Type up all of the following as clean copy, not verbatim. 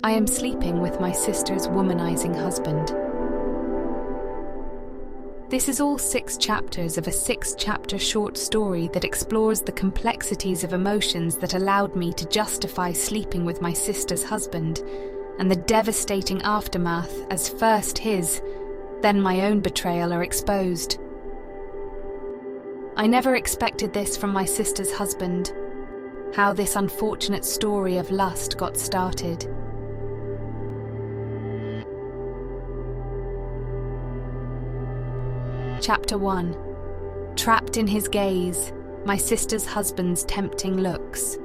I am sleeping with my sister's womanizing husband. This is all 6 chapters of a 6-chapter short story that explores the complexities of emotions that allowed me to justify sleeping with my sister's husband, and the devastating aftermath as first his, then my own betrayal are exposed. I never expected this from my sister's husband, how this unfortunate story of lust got started. Chapter 1. Trapped in his gaze, my sister's husband's tempting looks.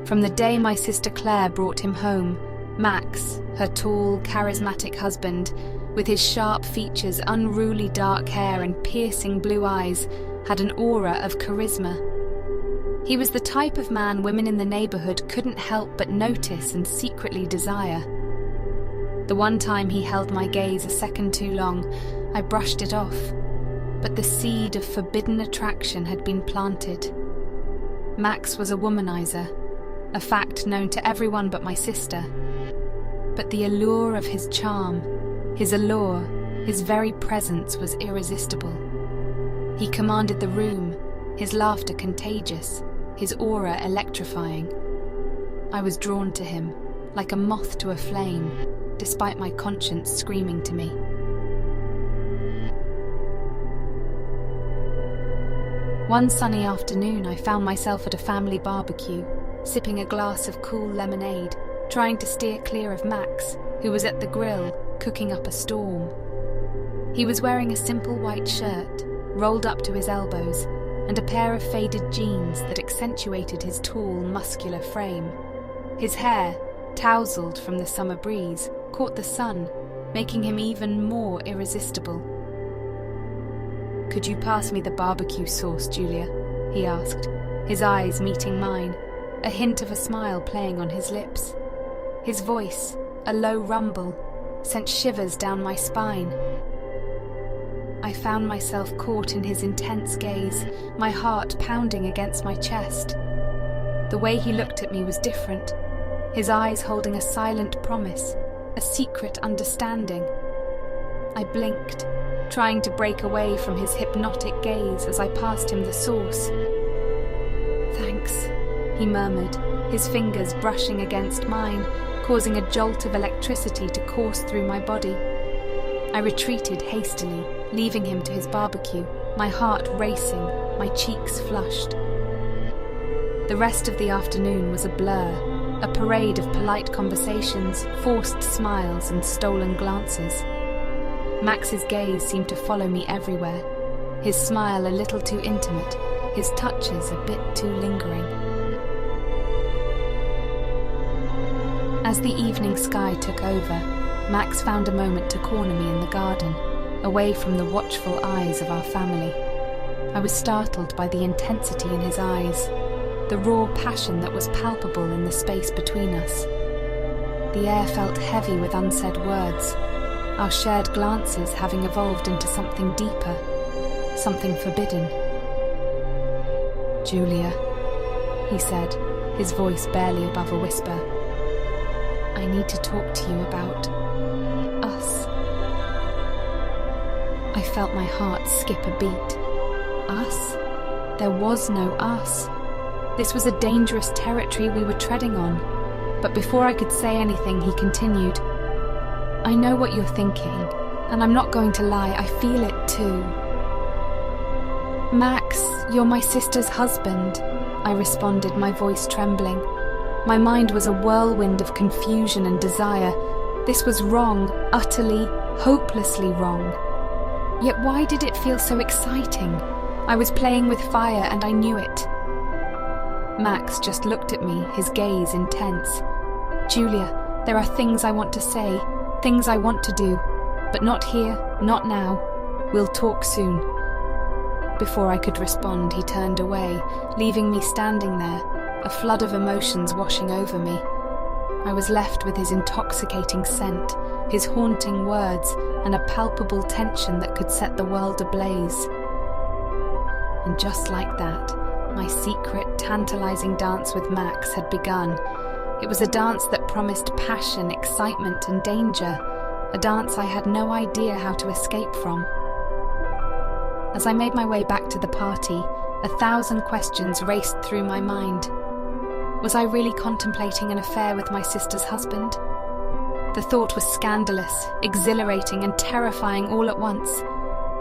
From the day my sister Claire brought him home, Max, her tall, charismatic husband, with his sharp features, unruly dark hair and piercing blue eyes, had an aura of charisma. He was the type of man women in the neighborhood couldn't help but notice and secretly desire. The one time he held my gaze a second too long, I brushed it off, but the seed of forbidden attraction had been planted. Max was a womanizer, a fact known to everyone but my sister. But the allure of his charm, his allure, his very presence was irresistible. He commanded the room, his laughter contagious, his aura electrifying. I was drawn to him, like a moth to a flame, despite my conscience screaming to me. One sunny afternoon, I found myself at a family barbecue, sipping a glass of cool lemonade, trying to steer clear of Max, who was at the grill, cooking up a storm. He was wearing a simple white shirt, rolled up to his elbows, and a pair of faded jeans that accentuated his tall, muscular frame. His hair, tousled from the summer breeze, caught the sun, making him even more irresistible. "Could you pass me the barbecue sauce, Julia?" he asked, his eyes meeting mine, a hint of a smile playing on his lips. His voice, a low rumble, sent shivers down my spine. I found myself caught in his intense gaze, my heart pounding against my chest. The way he looked at me was different, his eyes holding a silent promise, a secret understanding. I blinked, trying to break away from his hypnotic gaze as I passed him the sauce. "Thanks," he murmured, his fingers brushing against mine, causing a jolt of electricity to course through my body. I retreated hastily, leaving him to his barbecue, my heart racing, my cheeks flushed. The rest of the afternoon was a blur, a parade of polite conversations, forced smiles and stolen glances. Max's gaze seemed to follow me everywhere, his smile a little too intimate, his touches a bit too lingering. As the evening sky took over, Max found a moment to corner me in the garden, away from the watchful eyes of our family. I was startled by the intensity in his eyes, the raw passion that was palpable in the space between us. The air felt heavy with unsaid words, our shared glances having evolved into something deeper, something forbidden. "Julia," he said, his voice barely above a whisper, "I need to talk to you about us." I felt my heart skip a beat. Us? There was no us. This was a dangerous territory we were treading on. But before I could say anything, he continued, "I know what you're thinking, and I'm not going to lie, I feel it too." "Max, you're my sister's husband," I responded, my voice trembling. My mind was a whirlwind of confusion and desire. This was wrong, utterly, hopelessly wrong. Yet why did it feel so exciting? I was playing with fire and I knew it. Max just looked at me, his gaze intense. "Julia, there are things I want to say, things I want to do, but not here, not now. We'll talk soon." Before I could respond, he turned away, leaving me standing there, a flood of emotions washing over me. I was left with his intoxicating scent, his haunting words, and a palpable tension that could set the world ablaze. And just like that, my secret, tantalizing dance with Max had begun, It was a dance that promised passion, excitement, and danger, a dance I had no idea how to escape from. As I made my way back to the party, 1,000 questions raced through my mind. Was I really contemplating an affair with my sister's husband? The thought was scandalous, exhilarating, and terrifying all at once.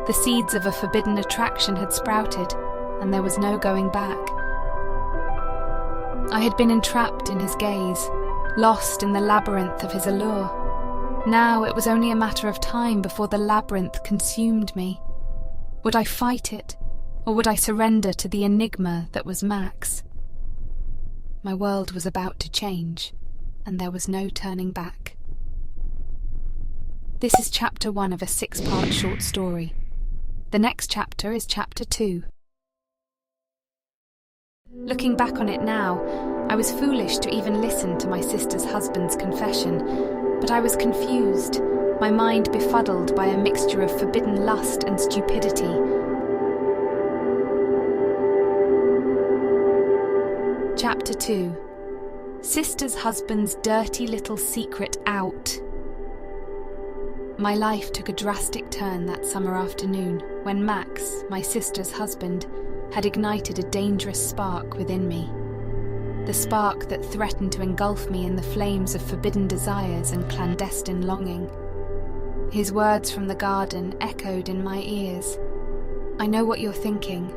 The seeds of a forbidden attraction had sprouted, and there was no going back. I had been entrapped in his gaze, lost in the labyrinth of his allure. Now it was only a matter of time before the labyrinth consumed me. Would I fight it, or would I surrender to the enigma that was Max? My world was about to change, and there was no turning back. This is chapter 1 of a 6-part short story. The next chapter is chapter 2. Looking back on it now, I was foolish to even listen to my sister's husband's confession, but I was confused, my mind befuddled by a mixture of forbidden lust and stupidity. Chapter 2. Sister's husband's dirty little secret out. My life took a drastic turn that summer afternoon when Max, my sister's husband, had ignited a dangerous spark within me. The spark that threatened to engulf me in the flames of forbidden desires and clandestine longing. His words from the garden echoed in my ears. I know what you're thinking,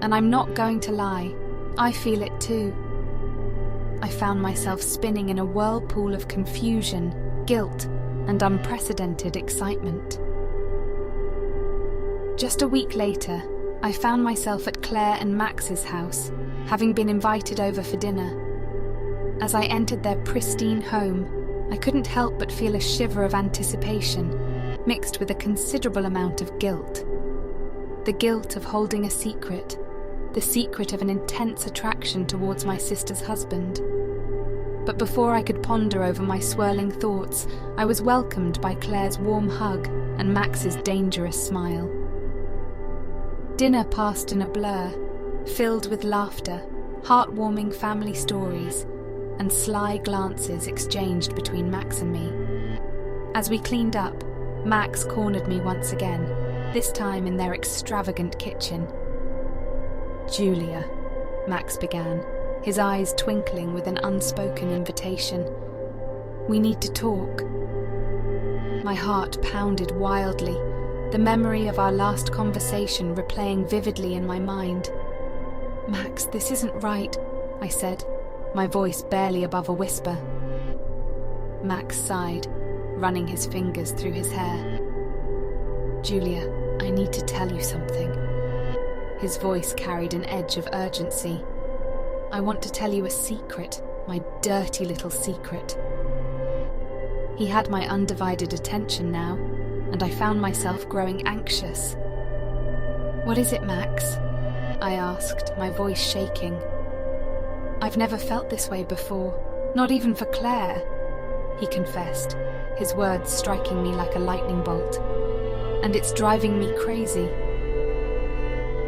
and I'm not going to lie. I feel it too. I found myself spinning in a whirlpool of confusion, guilt, and unprecedented excitement. Just a week later, I found myself at Claire and Max's house, having been invited over for dinner. As I entered their pristine home, I couldn't help but feel a shiver of anticipation, mixed with a considerable amount of guilt. The guilt of holding a secret, the secret of an intense attraction towards my sister's husband. But before I could ponder over my swirling thoughts, I was welcomed by Claire's warm hug and Max's dangerous smile. Dinner passed in a blur, filled with laughter, heartwarming family stories, and sly glances exchanged between Max and me. As we cleaned up, Max cornered me once again, this time in their extravagant kitchen. "Julia," Max began, his eyes twinkling with an unspoken invitation. "We need to talk." My heart pounded wildly, the memory of our last conversation replaying vividly in my mind. "Max, this isn't right," I said, my voice barely above a whisper. Max sighed, running his fingers through his hair. "Julia, I need to tell you something." His voice carried an edge of urgency. "I want to tell you a secret, my dirty little secret." He had my undivided attention now, and I found myself growing anxious. "What is it, Max?" I asked, my voice shaking. "I've never felt this way before, not even for Claire," he confessed, his words striking me like a lightning bolt. "And it's driving me crazy."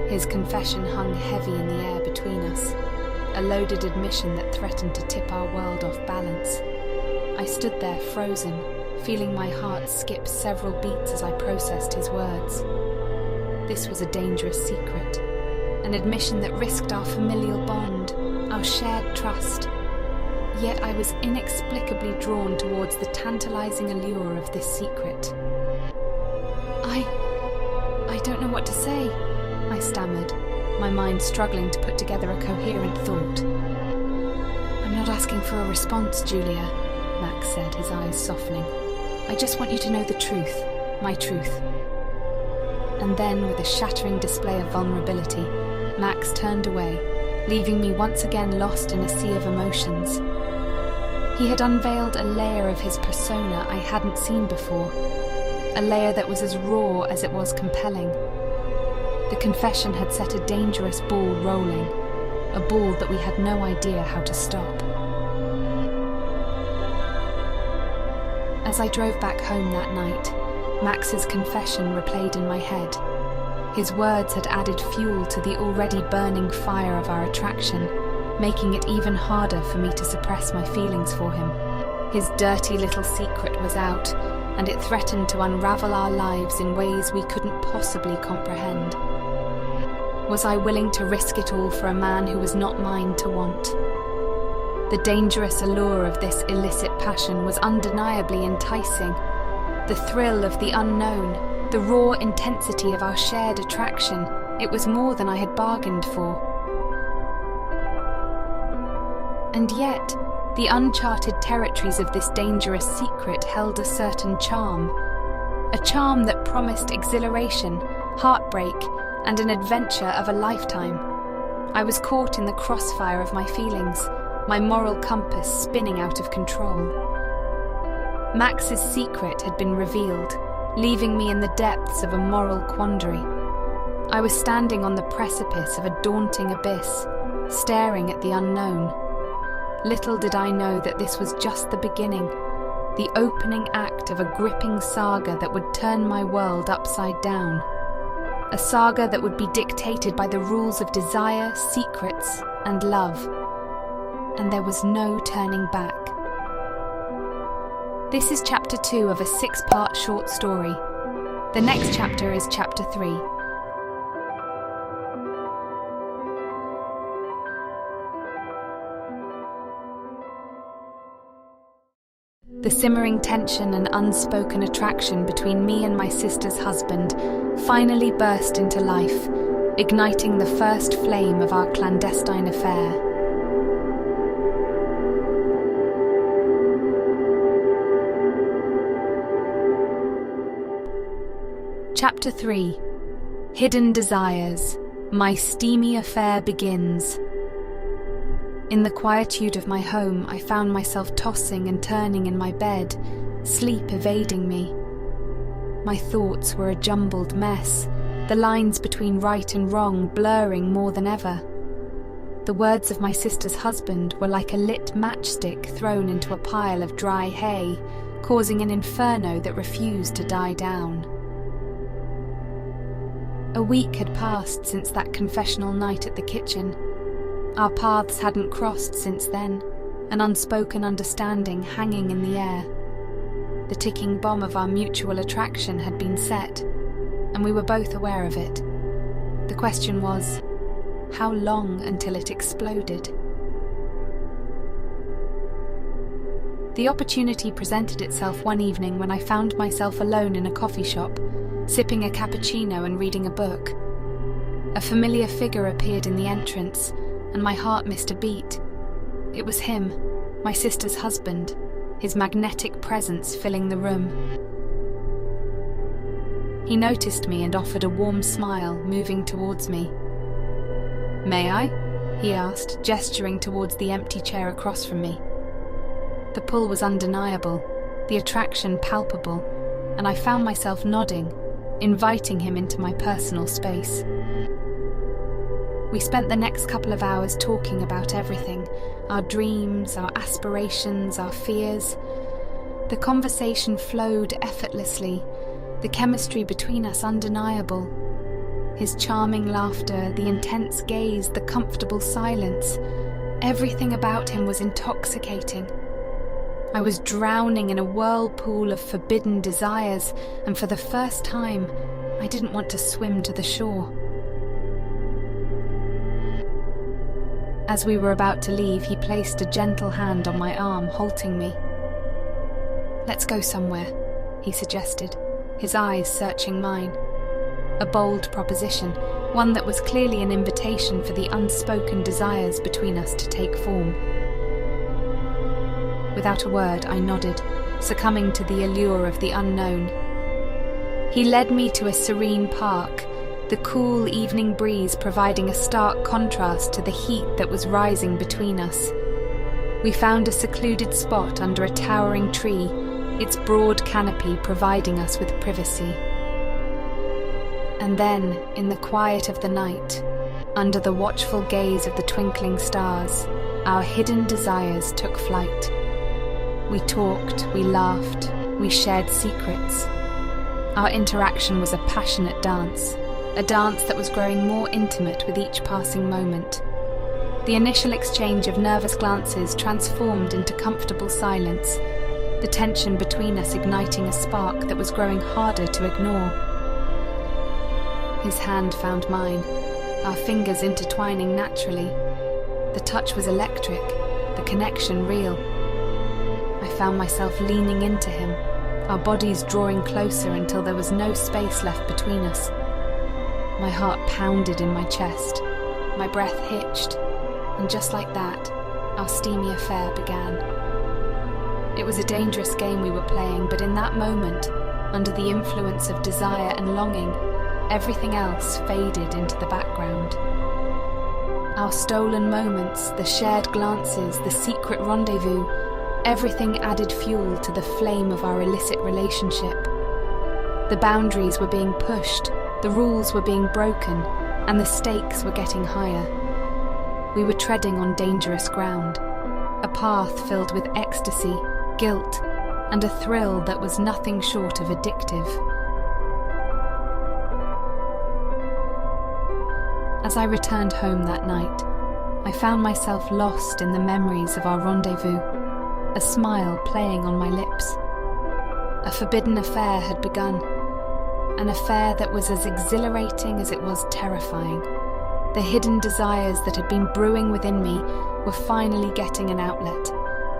His confession hung heavy in the air between us, a loaded admission that threatened to tip our world off balance. I stood there frozen, feeling my heart skip several beats as I processed his words. This was a dangerous secret, an admission that risked our familial bond, our shared trust. Yet I was inexplicably drawn towards the tantalizing allure of this secret. I don't know what to say," I stammered, my mind struggling to put together a coherent thought. "I'm not asking for a response, Julia," Max said, his eyes softening. "I just want you to know the truth, my truth." And then, with a shattering display of vulnerability, Max turned away, leaving me once again lost in a sea of emotions. He had unveiled a layer of his persona I hadn't seen before, a layer that was as raw as it was compelling. The confession had set a dangerous ball rolling, a ball that we had no idea how to stop. As I drove back home that night, Max's confession replayed in my head. His words had added fuel to the already burning fire of our attraction, making it even harder for me to suppress my feelings for him. His dirty little secret was out, and it threatened to unravel our lives in ways we couldn't possibly comprehend. Was I willing to risk it all for a man who was not mine to want? The dangerous allure of this illicit passion was undeniably enticing. The thrill of the unknown, the raw intensity of our shared attraction, it was more than I had bargained for. And yet, the uncharted territories of this dangerous secret held a certain charm. A charm that promised exhilaration, heartbreak, and an adventure of a lifetime. I was caught in the crossfire of my feelings, my moral compass spinning out of control. Max's secret had been revealed, leaving me in the depths of a moral quandary. I was standing on the precipice of a daunting abyss, staring at the unknown. Little did I know that this was just the beginning, the opening act of a gripping saga that would turn my world upside down. A saga that would be dictated by the rules of desire, secrets, and love. And there was no turning back. This is chapter 2 of a 6-part short story. The next chapter is chapter 3. The simmering tension and unspoken attraction between me and my sister's husband finally burst into life, igniting the first flame of our clandestine affair. Chapter 3. Hidden Desires. My steamy affair begins. In the quietude of my home, I found myself tossing and turning in my bed, sleep evading me. My thoughts were a jumbled mess, the lines between right and wrong blurring more than ever. The words of my sister's husband were like a lit matchstick thrown into a pile of dry hay, causing an inferno that refused to die down. A week had passed since that confessional night at the kitchen. Our paths hadn't crossed since then, an unspoken understanding hanging in the air. The ticking bomb of our mutual attraction had been set, and we were both aware of it. The question was, how long until it exploded? The opportunity presented itself one evening when I found myself alone in a coffee shop, sipping a cappuccino and reading a book. A familiar figure appeared in the entrance, and my heart missed a beat. It was him, my sister's husband, his magnetic presence filling the room. He noticed me and offered a warm smile, moving towards me. "May I?" he asked, gesturing towards the empty chair across from me. The pull was undeniable, the attraction palpable, and I found myself nodding, inviting him into my personal space. We spent the next couple of hours talking about everything, our dreams, our aspirations, our fears. The conversation flowed effortlessly, the chemistry between us undeniable. His charming laughter, the intense gaze, the comfortable silence, everything about him was intoxicating. I was drowning in a whirlpool of forbidden desires, and for the first time, I didn't want to swim to the shore. As we were about to leave, he placed a gentle hand on my arm, halting me. "Let's go somewhere," he suggested, his eyes searching mine. A bold proposition, one that was clearly an invitation for the unspoken desires between us to take form. Without a word, I nodded, succumbing to the allure of the unknown. He led me to a serene park, the cool evening breeze providing a stark contrast to the heat that was rising between us. We found a secluded spot under a towering tree, its broad canopy providing us with privacy. And then, in the quiet of the night, under the watchful gaze of the twinkling stars, our hidden desires took flight. We talked, we laughed, we shared secrets. Our interaction was a passionate dance, a dance that was growing more intimate with each passing moment. The initial exchange of nervous glances transformed into comfortable silence, the tension between us igniting a spark that was growing harder to ignore. His hand found mine, our fingers intertwining naturally. The touch was electric, the connection real. I found myself leaning into him, our bodies drawing closer until there was no space left between us. My heart pounded in my chest, my breath hitched, and just like that, our steamy affair began. It was a dangerous game we were playing, but in that moment, under the influence of desire and longing, everything else faded into the background. Our stolen moments, the shared glances, the secret rendezvous, everything added fuel to the flame of our illicit relationship. The boundaries were being pushed, the rules were being broken, and the stakes were getting higher. We were treading on dangerous ground, a path filled with ecstasy, guilt, and a thrill that was nothing short of addictive. As I returned home that night, I found myself lost in the memories of our rendezvous, a smile playing on my lips. A forbidden affair had begun, an affair that was as exhilarating as it was terrifying. The hidden desires that had been brewing within me were finally getting an outlet,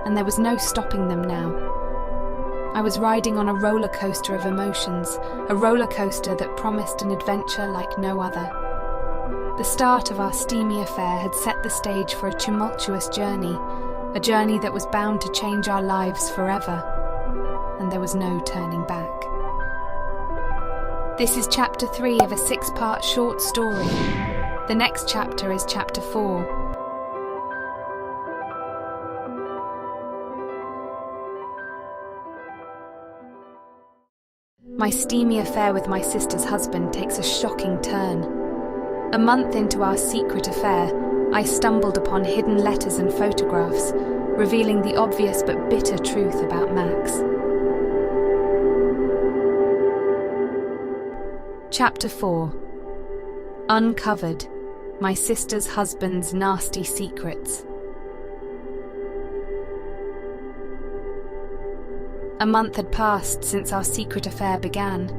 and there was no stopping them now. I was riding on a roller coaster of emotions, a roller coaster that promised an adventure like no other. The start of our steamy affair had set the stage for a tumultuous journey, a journey that was bound to change our lives forever, and there was no turning back. This is chapter 3 of a 6-part short story. The next chapter is chapter 4. My steamy affair with my sister's husband takes a shocking turn. A month into our secret affair, I stumbled upon hidden letters and photographs, revealing the obvious but bitter truth about Max. Chapter 4. Uncovered. My sister's husband's nasty secrets. A month had passed since our secret affair began.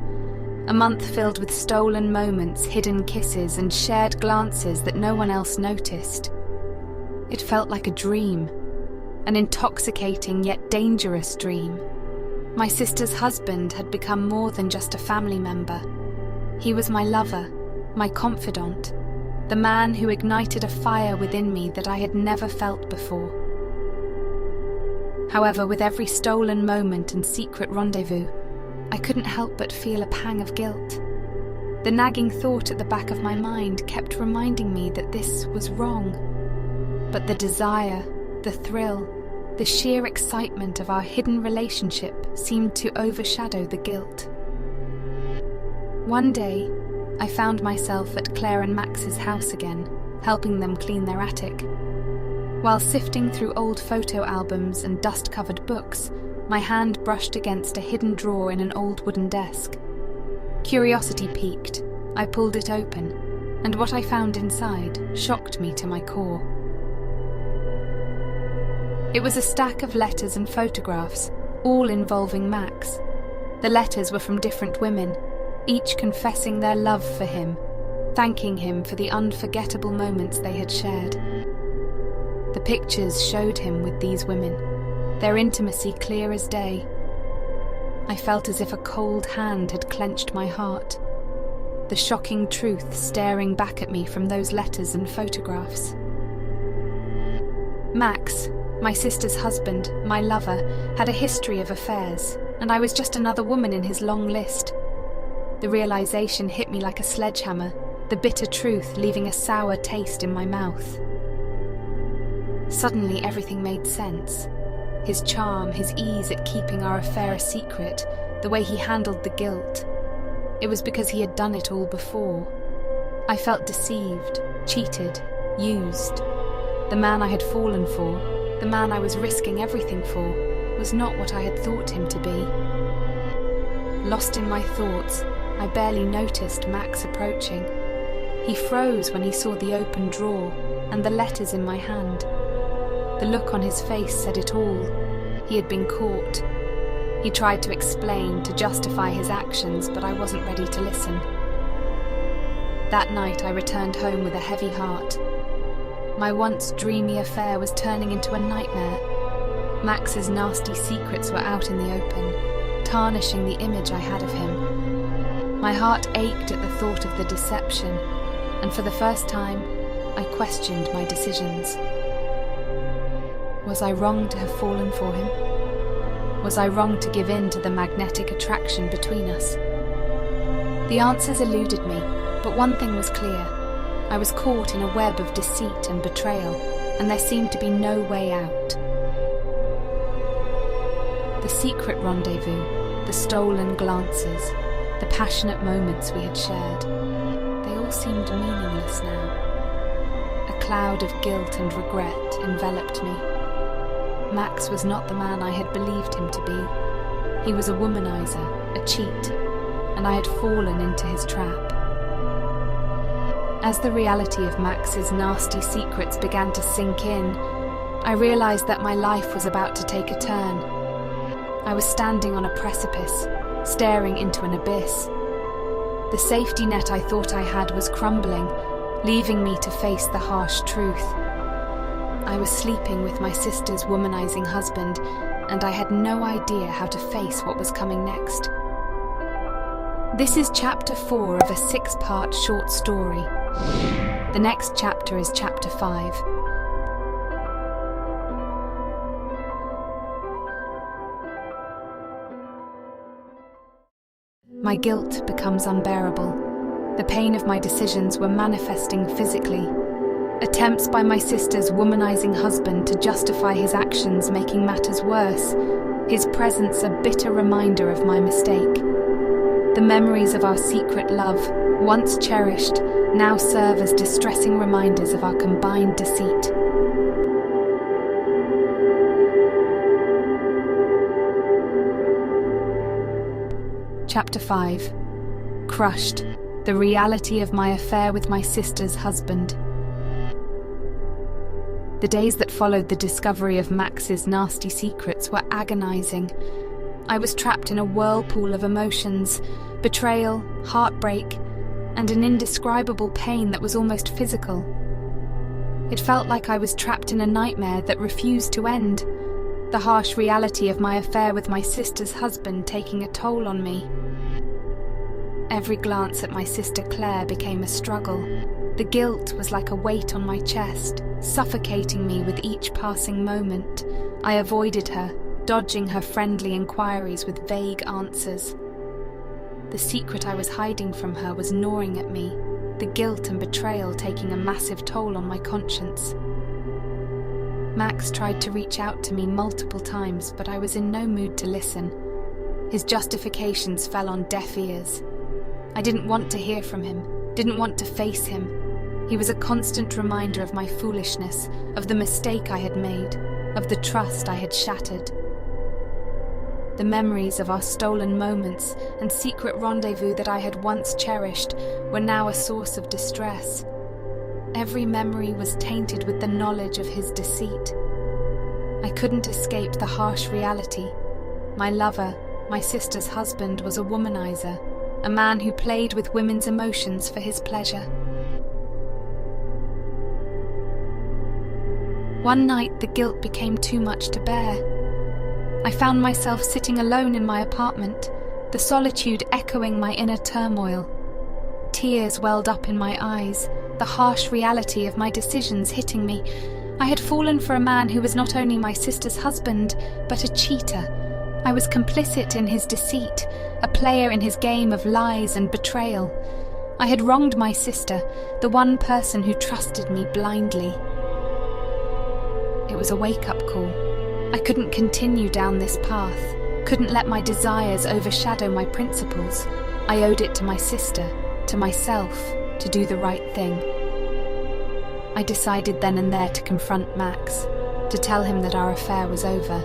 A month filled with stolen moments, hidden kisses, and shared glances that no one else noticed. It felt like a dream, an intoxicating yet dangerous dream. My sister's husband had become more than just a family member. He was my lover, my confidant, the man who ignited a fire within me that I had never felt before. However, with every stolen moment and secret rendezvous, I couldn't help but feel a pang of guilt. The nagging thought at the back of my mind kept reminding me that this was wrong. But the desire, the thrill, the sheer excitement of our hidden relationship seemed to overshadow the guilt. One day, I found myself at Claire and Max's house again, helping them clean their attic. While sifting through old photo albums and dust-covered books, my hand brushed against a hidden drawer in an old wooden desk. Curiosity piqued. I pulled it open, and what I found inside shocked me to my core. It was a stack of letters and photographs, all involving Max. The letters were from different women, each confessing their love for him, thanking him for the unforgettable moments they had shared. The pictures showed him with these women, their intimacy clear as day. I felt as if a cold hand had clenched my heart, the shocking truth staring back at me from those letters and photographs. Max, my sister's husband, my lover, had a history of affairs, and I was just another woman in his long list. The realization hit me like a sledgehammer, the bitter truth leaving a sour taste in my mouth. Suddenly everything made sense. His charm, his ease at keeping our affair a secret, the way he handled the guilt. It was because he had done it all before. I felt deceived, cheated, used. The man I had fallen for, the man I was risking everything for, was not what I had thought him to be. Lost in my thoughts, I barely noticed Max approaching. He froze when he saw the open drawer, and the letters in my hand. The look on his face said it all. He had been caught. He tried to explain, to justify his actions, but I wasn't ready to listen. That night I returned home with a heavy heart. My once dreamy affair was turning into a nightmare. Max's nasty secrets were out in the open, tarnishing the image I had of him. My heart ached at the thought of the deception, and for the first time, I questioned my decisions. Was I wrong to have fallen for him? Was I wrong to give in to the magnetic attraction between us? The answers eluded me, but one thing was clear. I was caught in a web of deceit and betrayal, and there seemed to be no way out. The secret rendezvous, the stolen glances, the passionate moments we had shared, they all seemed meaningless now. A cloud of guilt and regret enveloped me. Max was not the man I had believed him to be. He was a womanizer, a cheat, and I had fallen into his trap. As the reality of Max's nasty secrets began to sink in, I realized that my life was about to take a turn. I was standing on a precipice, staring into an abyss. The safety net I thought I had was crumbling, leaving me to face the harsh truth. I was sleeping with my sister's womanizing husband, and I had no idea how to face what was coming next. This is chapter 4 of a 6-part short story. The next chapter is chapter 5. My guilt becomes unbearable. The pain of my decisions were manifesting physically. Attempts by my sister's womanizing husband to justify his actions making matters worse, his presence a bitter reminder of my mistake. The memories of our secret love, once cherished, now serve as distressing reminders of our combined deceit. Chapter 5. Crushed. The reality of my affair with my sister's husband. The days that followed the discovery of Max's nasty secrets were agonizing. I was trapped in a whirlpool of emotions, betrayal, heartbreak, and an indescribable pain that was almost physical. It felt like I was trapped in a nightmare that refused to end, the harsh reality of my affair with my sister's husband taking a toll on me. Every glance at my sister Claire became a struggle. The guilt was like a weight on my chest, suffocating me with each passing moment. I avoided her, dodging her friendly inquiries with vague answers. The secret I was hiding from her was gnawing at me, the guilt and betrayal taking a massive toll on my conscience. Max tried to reach out to me multiple times, but I was in no mood to listen. His justifications fell on deaf ears. I didn't want to hear from him, didn't want to face him. He was a constant reminder of my foolishness, of the mistake I had made, of the trust I had shattered. The memories of our stolen moments and secret rendezvous that I had once cherished were now a source of distress. Every memory was tainted with the knowledge of his deceit. I couldn't escape the harsh reality. My lover, my sister's husband, was a womanizer, a man who played with women's emotions for his pleasure. One night, the guilt became too much to bear. I found myself sitting alone in my apartment, the solitude echoing my inner turmoil. Tears welled up in my eyes, the harsh reality of my decisions hitting me. I had fallen for a man who was not only my sister's husband, but a cheater. I was complicit in his deceit, a player in his game of lies and betrayal. I had wronged my sister, the one person who trusted me blindly. It was a wake-up call. I couldn't continue down this path, couldn't let my desires overshadow my principles. I owed it to my sister, to myself, to do the right thing. I decided then and there to confront Max, to tell him that our affair was over.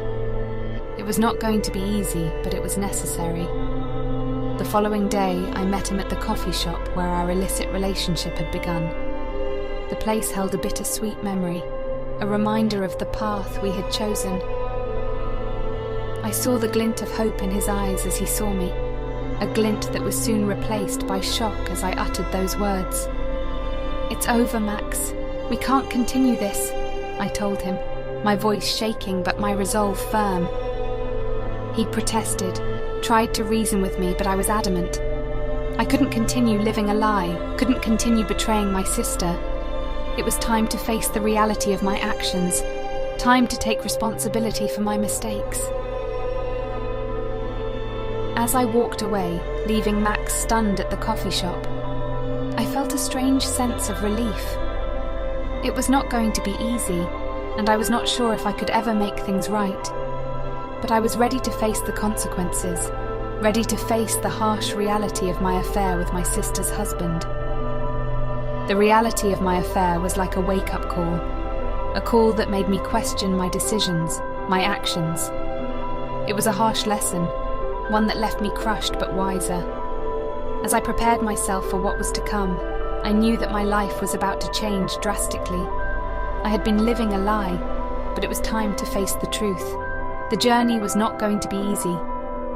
It was not going to be easy, but it was necessary. The following day, I met him at the coffee shop where our illicit relationship had begun. The place held a bittersweet memory, a reminder of the path we had chosen. I saw the glint of hope in his eyes as he saw me, a glint that was soon replaced by shock as I uttered those words. "It's over, Max. We can't continue this," I told him, my voice shaking but my resolve firm. He protested, tried to reason with me, but I was adamant. I couldn't continue living a lie, couldn't continue betraying my sister. It was time to face the reality of my actions, time to take responsibility for my mistakes. As I walked away, leaving Max stunned at the coffee shop, I felt a strange sense of relief. It was not going to be easy, and I was not sure if I could ever make things right. But I was ready to face the consequences, ready to face the harsh reality of my affair with my sister's husband. The reality of my affair was like a wake-up call, a call that made me question my decisions, my actions. It was a harsh lesson, one that left me crushed but wiser. As I prepared myself for what was to come, I knew that my life was about to change drastically. I had been living a lie, but it was time to face the truth. The journey was not going to be easy,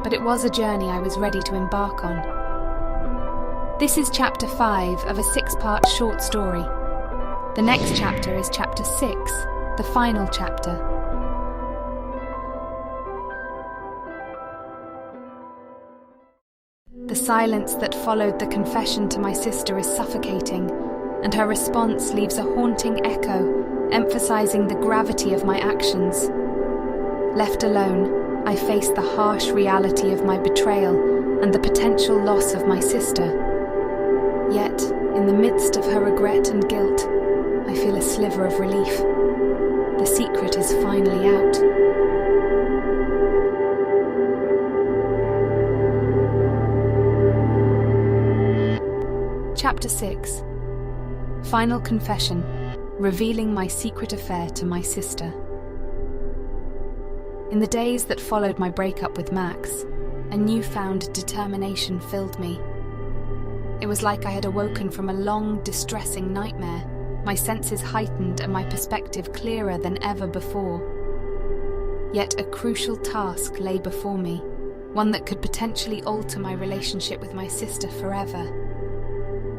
but it was a journey I was ready to embark on. This is chapter 5 of a 6-part short story. The next chapter is chapter 6, the final chapter. The silence that followed the confession to my sister is suffocating, and her response leaves a haunting echo, emphasizing the gravity of my actions. Left alone, I face the harsh reality of my betrayal and the potential loss of my sister. Yet, in the midst of her regret and guilt, I feel a sliver of relief. The secret is finally out. Chapter 6. Final Confession, revealing my secret affair to my sister. In the days that followed my breakup with Max, a newfound determination filled me. It was like I had awoken from a long, distressing nightmare, my senses heightened and my perspective clearer than ever before. Yet a crucial task lay before me, one that could potentially alter my relationship with my sister forever.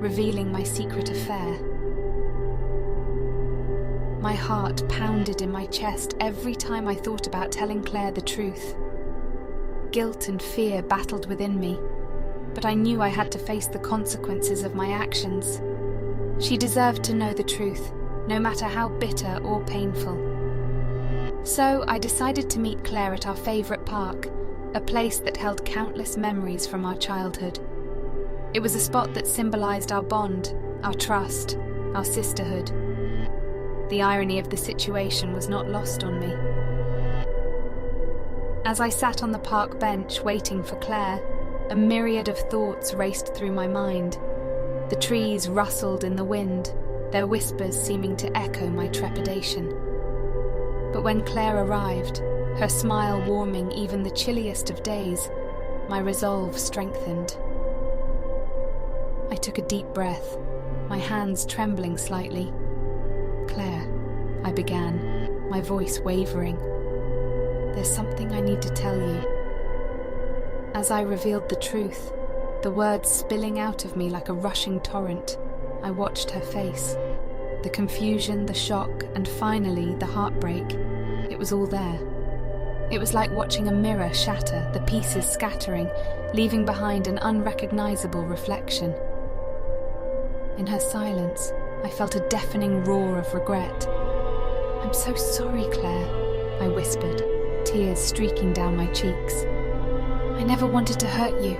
Revealing my secret affair. My heart pounded in my chest every time I thought about telling Claire the truth. Guilt and fear battled within me, but I knew I had to face the consequences of my actions. She deserved to know the truth, no matter how bitter or painful. So I decided to meet Claire at our favourite park, a place that held countless memories from our childhood. It was a spot that symbolised our bond, our trust, our sisterhood. The irony of the situation was not lost on me. As I sat on the park bench waiting for Claire, a myriad of thoughts raced through my mind. The trees rustled in the wind, their whispers seeming to echo my trepidation. But when Claire arrived, her smile warming even the chilliest of days, my resolve strengthened. I took a deep breath, my hands trembling slightly. "Claire," I began, my voice wavering. "There's something I need to tell you." As I revealed the truth, the words spilling out of me like a rushing torrent, I watched her face. The confusion, the shock, and finally the heartbreak. It was all there. It was like watching a mirror shatter, the pieces scattering, leaving behind an unrecognizable reflection. In her silence, I felt a deafening roar of regret. "I'm so sorry, Claire," I whispered, tears streaking down my cheeks. "I never wanted to hurt you."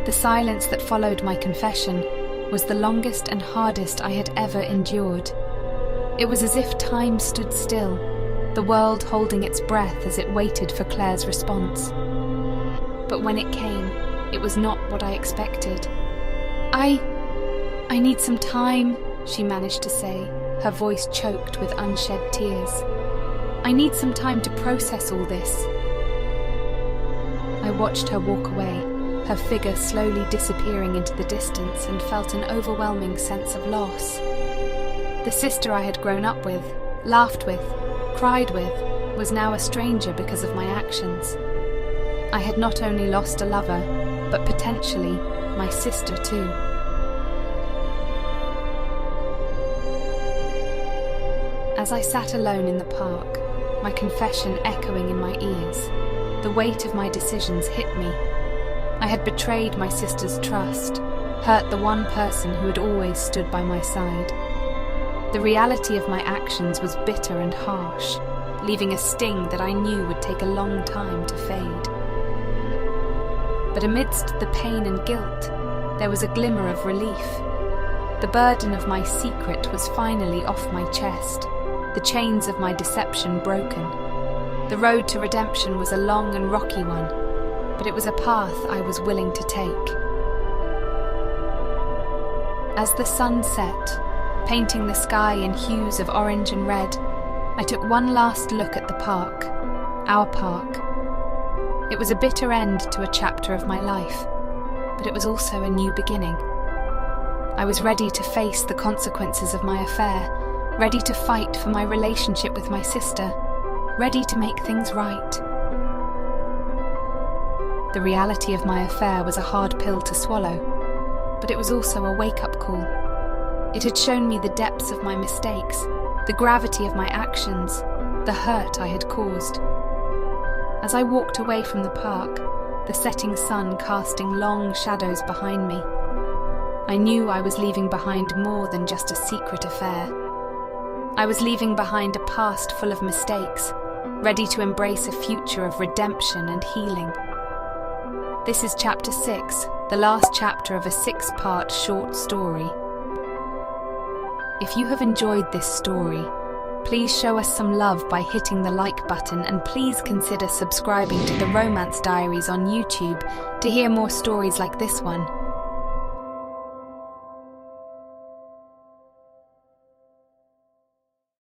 The silence that followed my confession was the longest and hardest I had ever endured. It was as if time stood still, the world holding its breath as it waited for Claire's response. But when it came, it was not what I expected. I need some time," she managed to say, her voice choked with unshed tears. "I need some time to process all this." I watched her walk away, her figure slowly disappearing into the distance, and felt an overwhelming sense of loss. The sister I had grown up with, laughed with, cried with, was now a stranger because of my actions. I had not only lost a lover, but potentially my sister too. As I sat alone in the park, my confession echoing in my ears, the weight of my decisions hit me. I had betrayed my sister's trust, hurt the one person who had always stood by my side. The reality of my actions was bitter and harsh, leaving a sting that I knew would take a long time to fade. But amidst the pain and guilt, there was a glimmer of relief. The burden of my secret was finally off my chest, the chains of my deception broken. The road to redemption was a long and rocky one, but it was a path I was willing to take. As the sun set, painting the sky in hues of orange and red, I took one last look at the park, our park. It was a bitter end to a chapter of my life, but it was also a new beginning. I was ready to face the consequences of my affair, ready to fight for my relationship with my sister, ready to make things right. The reality of my affair was a hard pill to swallow, but it was also a wake-up call. It had shown me the depths of my mistakes, the gravity of my actions, the hurt I had caused. As I walked away from the park, the setting sun casting long shadows behind me, I knew I was leaving behind more than just a secret affair. I was leaving behind a past full of mistakes, ready to embrace a future of redemption and healing. This is Chapter 6, the last chapter of a 6-part short story. If you have enjoyed this story, please show us some love by hitting the like button, and please consider subscribing to the Romance Diaries on YouTube to hear more stories like this one.